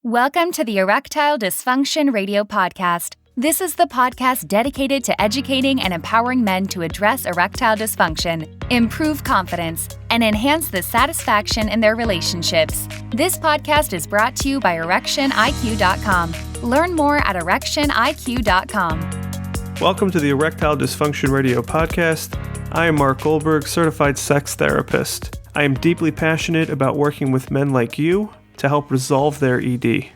Welcome to the Erectile Dysfunction Radio Podcast. This is the podcast dedicated to educating and empowering men to address erectile dysfunction, improve confidence, and enhance the satisfaction in their relationships. This podcast is brought to you by ErectionIQ.com. Learn more at ErectionIQ.com. Welcome to the Erectile Dysfunction Radio Podcast. I am Mark Goldberg, certified sex therapist. I am deeply passionate about working with men like you to help resolve their ED.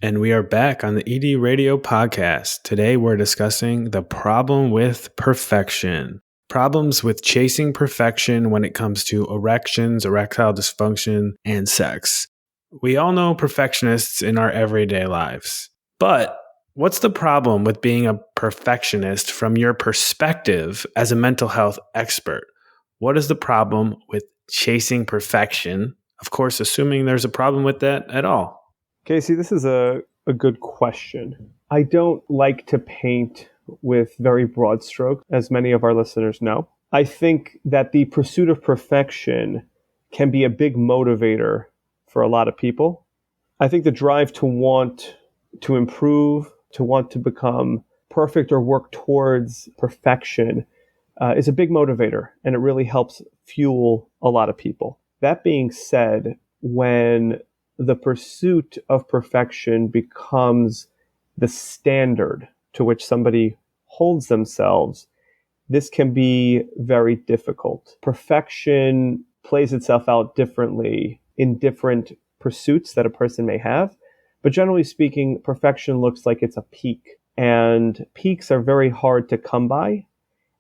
And we are back on the ED Radio Podcast. Today we're discussing the problem with perfection. Problems with chasing perfection when it comes to erections, erectile dysfunction, and sex. We all know perfectionists in our everyday lives. But what's the problem with being a perfectionist from your perspective as a mental health expert? What is the problem with chasing perfection? Of course, assuming there's a problem with that at all. Casey, this is a good question. I don't like to paint with very broad strokes, as many of our listeners know. I think that the pursuit of perfection can be a big motivator for a lot of people. I think the drive to want to improve, to want to become perfect or work towards perfection is a big motivator, and it really helps fuel a lot of people. That being said, when the pursuit of perfection becomes the standard to which somebody holds themselves, this can be very difficult. Perfection plays itself out differently in different pursuits that a person may have. But generally speaking, perfection looks like it's a peak. And peaks are very hard to come by.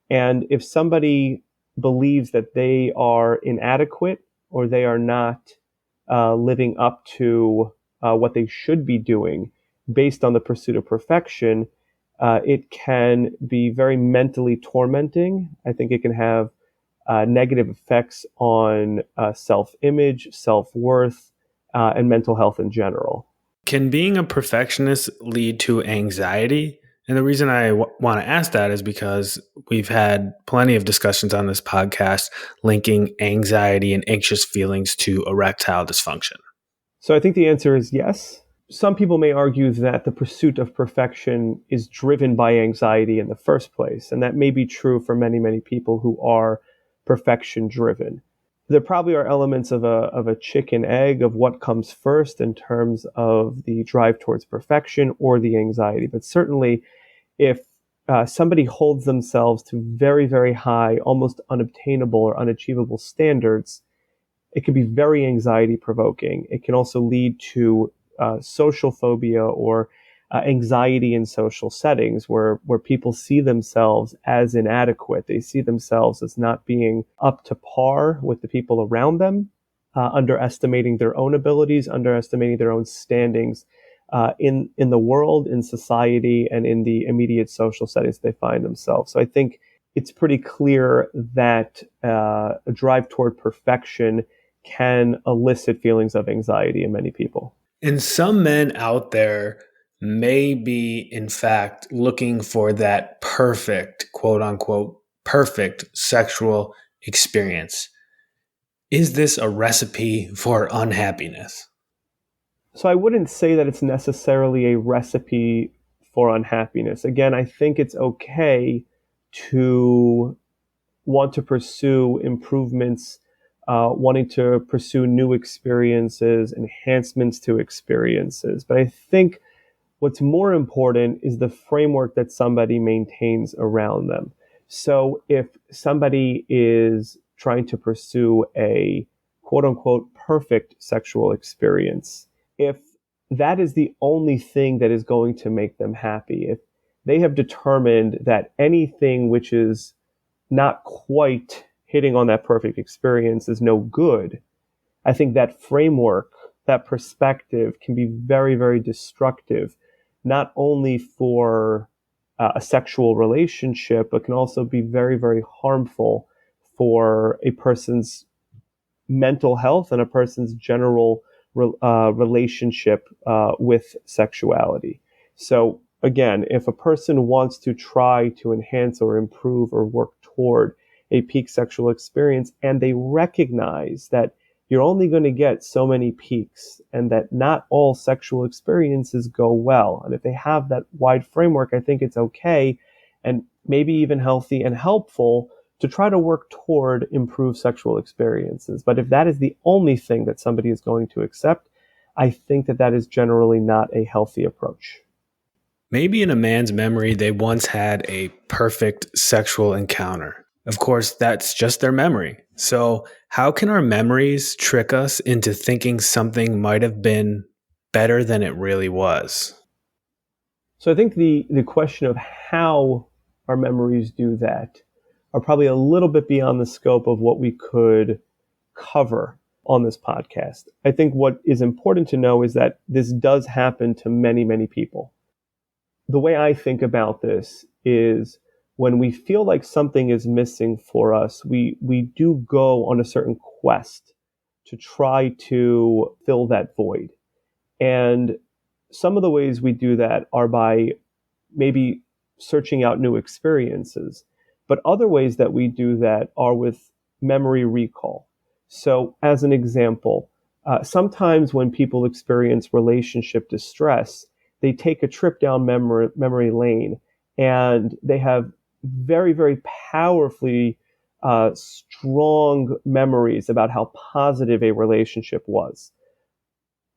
And if somebody believes that they are inadequate or they are not living up to what they should be doing based on the pursuit of perfection, it can be very mentally tormenting. I think it can have negative effects on self-image, self-worth, and mental health in general. Can being a perfectionist lead to anxiety? And the reason I want to ask that is because we've had plenty of discussions on this podcast linking anxiety and anxious feelings to erectile dysfunction. So I think the answer is yes. Some people may argue that the pursuit of perfection is driven by anxiety in the first place. And that may be true for many, many people who are perfection driven. There probably are elements of a chicken egg of what comes first in terms of the drive towards perfection or the anxiety. But certainly, if somebody holds themselves to very, very high, almost unobtainable or unachievable standards, it can be very anxiety provoking. It can also lead to social phobia or anxiety in social settings where people see themselves as inadequate. They see themselves as not being up to par with the people around them, underestimating their own abilities, underestimating their own standings in the world, in society, and in the immediate social settings they find themselves. So I think it's pretty clear that a drive toward perfection can elicit feelings of anxiety in many people. And some men out there may be, in fact, looking for that perfect, quote unquote, perfect sexual experience. Is this a recipe for unhappiness? So I wouldn't say that it's necessarily a recipe for unhappiness. Again, I think it's okay to want to pursue improvements, wanting to pursue new experiences, enhancements to experiences. But I think what's more important is the framework that somebody maintains around them. So if somebody is trying to pursue a quote unquote perfect sexual experience, if that is the only thing that is going to make them happy, if they have determined that anything which is not quite hitting on that perfect experience is no good, I think that framework, that perspective can be very, very destructive, not only for a sexual relationship, but can also be very, very harmful for a person's mental health and a person's general relationship with sexuality. So again, if a person wants to try to enhance or improve or work toward a peak sexual experience, and they recognize that you're only going to get so many peaks, and that not all sexual experiences go well. And if they have that wide framework, I think it's okay and maybe even healthy and helpful to try to work toward improved sexual experiences. But if that is the only thing that somebody is going to accept, I think that that is generally not a healthy approach. Maybe in a man's memory, they once had a perfect sexual encounter. Of course, that's just their memory. So how can our memories trick us into thinking something might have been better than it really was? So I think the question of how our memories do that are probably a little bit beyond the scope of what we could cover on this podcast. I think what is important to know is that this does happen to many, many people. The way I think about this is when we feel like something is missing for us, we do go on a certain quest to try to fill that void. And some of the ways we do that are by maybe searching out new experiences. But other ways that we do that are with memory recall. So as an example, sometimes when people experience relationship distress, they take a trip down memory lane, and they have very, very powerfully strong memories about how positive a relationship was.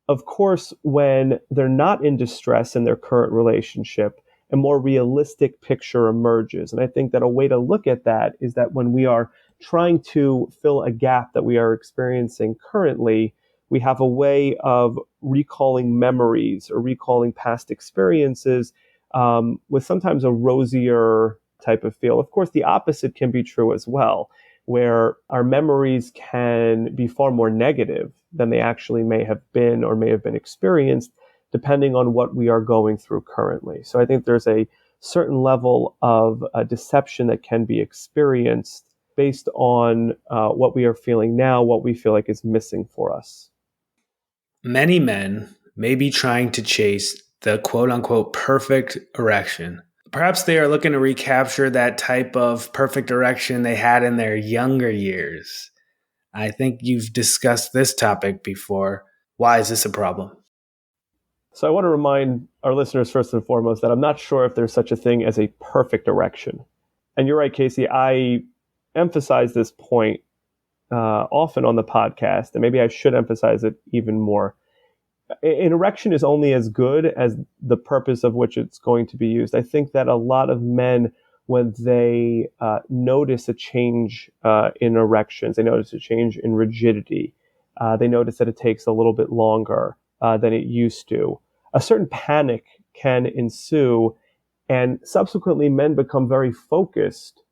Of course, when they're not in distress in their current relationship, a more realistic picture emerges. And I think that a way to look at that is that when we are trying to fill a gap that we are experiencing currently, we have a way of recalling memories or recalling past experiences with sometimes a rosier type of feel. Of course, the opposite can be true as well, where our memories can be far more negative than they actually may have been or may have been experienced, depending on what we are going through currently. So I think there's a certain level of deception that can be experienced based on what we are feeling now, what we feel like is missing for us. Many men may be trying to chase the quote-unquote perfect erection. Perhaps they are looking to recapture that type of perfect erection they had in their younger years. I think you've discussed this topic before. Why is this a problem? So I want to remind our listeners first and foremost that I'm not sure if there's such a thing as a perfect erection. And you're right, Casey, I emphasize this point often on the podcast, and maybe I should emphasize it even more. An erection is only as good as the purpose of which it's going to be used. I think that a lot of men, when they notice a change in erections, they notice a change in rigidity, they notice that it takes a little bit longer than it used to. A certain panic can ensue, and subsequently men become very focused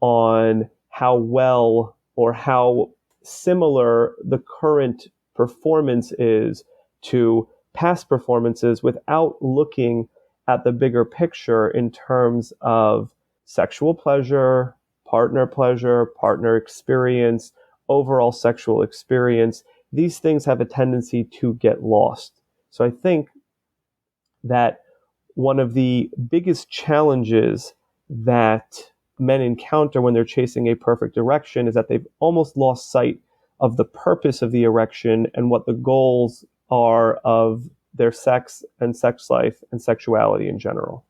on how well or how similar the current performance is to past performances without looking at the bigger picture in terms of sexual pleasure, partner experience, overall sexual experience. These things have a tendency to get lost. So I think that one of the biggest challenges that men encounter when they're chasing a perfect erection is that they've almost lost sight of the purpose of the erection and what the goals are of their sex and sex life and sexuality in general.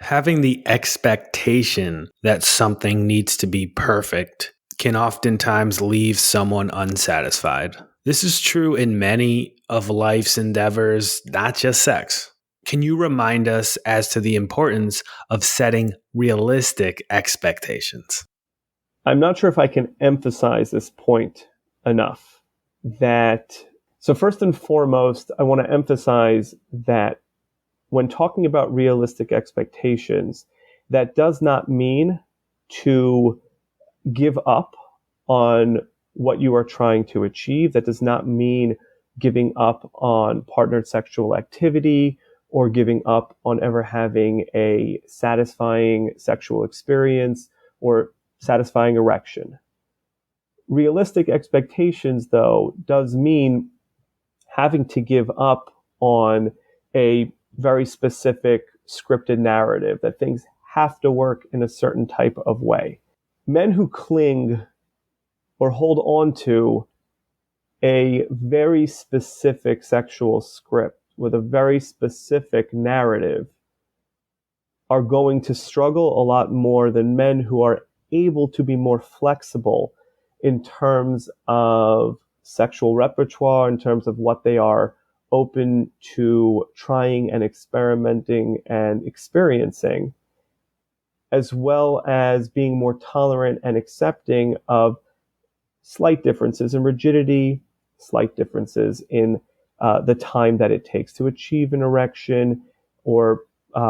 Having the expectation that something needs to be perfect can oftentimes leave someone unsatisfied. This is true in many of life's endeavors, not just sex. Can you remind us as to the importance of setting realistic expectations? I'm not sure if I can emphasize this point enough. So first and foremost, I want to emphasize that when talking about realistic expectations, that does not mean to give up on what you are trying to achieve. That does not mean giving up on partnered sexual activity or giving up on ever having a satisfying sexual experience or satisfying erection. Realistic expectations, though, does mean having to give up on a very specific scripted narrative, that things have to work in a certain type of way. Men who cling or hold on to a very specific sexual script with a very specific narrative are going to struggle a lot more than men who are able to be more flexible in terms of sexual repertoire, in terms of what they are open to trying and experimenting and experiencing, as well as being more tolerant and accepting of slight differences in rigidity, slight differences in the time that it takes to achieve an erection, or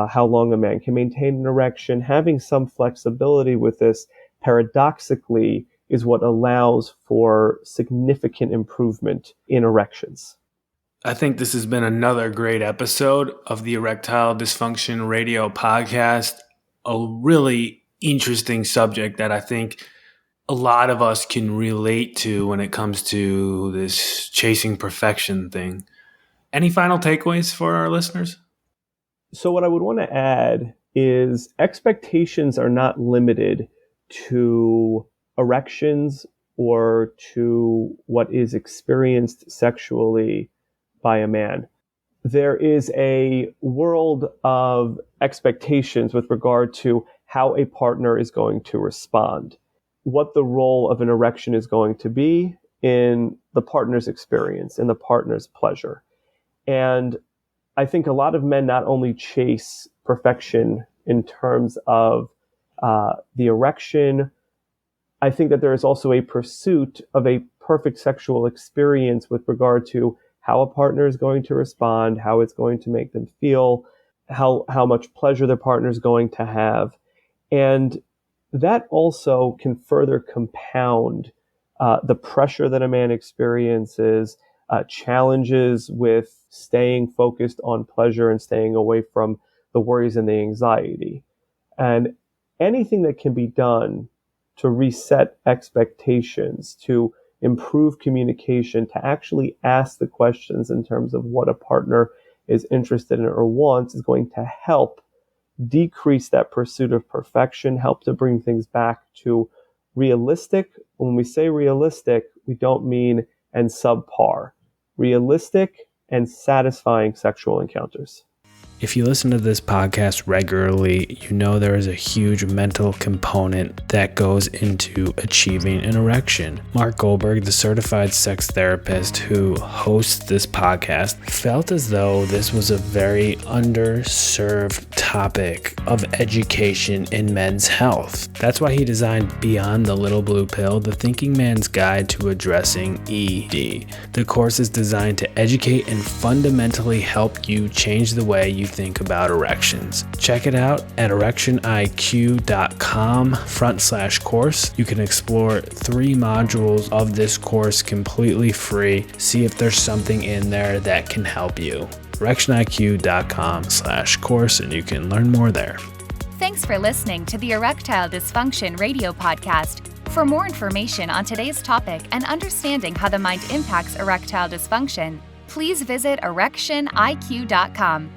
how long a man can maintain an erection. Having some flexibility with this, paradoxically, is what allows for significant improvement in erections. I think this has been another great episode of the Erectile Dysfunction Radio Podcast, a really interesting subject that I think a lot of us can relate to when it comes to this chasing perfection thing. Any final takeaways for our listeners? So what I would want to add is expectations are not limited to erections or to what is experienced sexually by a man. There is a world of expectations with regard to how a partner is going to respond, what the role of an erection is going to be in the partner's experience, in the partner's pleasure. And I think a lot of men not only chase perfection in terms of the erection, I think that there is also a pursuit of a perfect sexual experience with regard to how a partner is going to respond, how it's going to make them feel, how much pleasure their partner is going to have. And that also can further compound the pressure that a man experiences, challenges with staying focused on pleasure and staying away from the worries and the anxiety. And anything that can be done to reset expectations, to improve communication, to actually ask the questions in terms of what a partner is interested in or wants, is going to help decrease that pursuit of perfection, help to bring things back to realistic. When we say realistic, we don't mean and subpar. Realistic and satisfying sexual encounters. If you listen to this podcast regularly, you know there is a huge mental component that goes into achieving an erection. Mark Goldberg, the certified sex therapist who hosts this podcast, felt as though this was a very underserved topic of education in men's health. That's why he designed Beyond the Little Blue Pill, the thinking man's guide to addressing ED. The course is designed to educate and fundamentally help you change the way you think about erections. Check it out at erectioniq.com/course. You can explore 3 modules of this course completely free. See if there's something in there that can help you. erectioniq.com/course, and you can learn more there. Thanks for listening to the Erectile Dysfunction Radio Podcast. For more information on today's topic and understanding how the mind impacts erectile dysfunction, please visit erectioniq.com.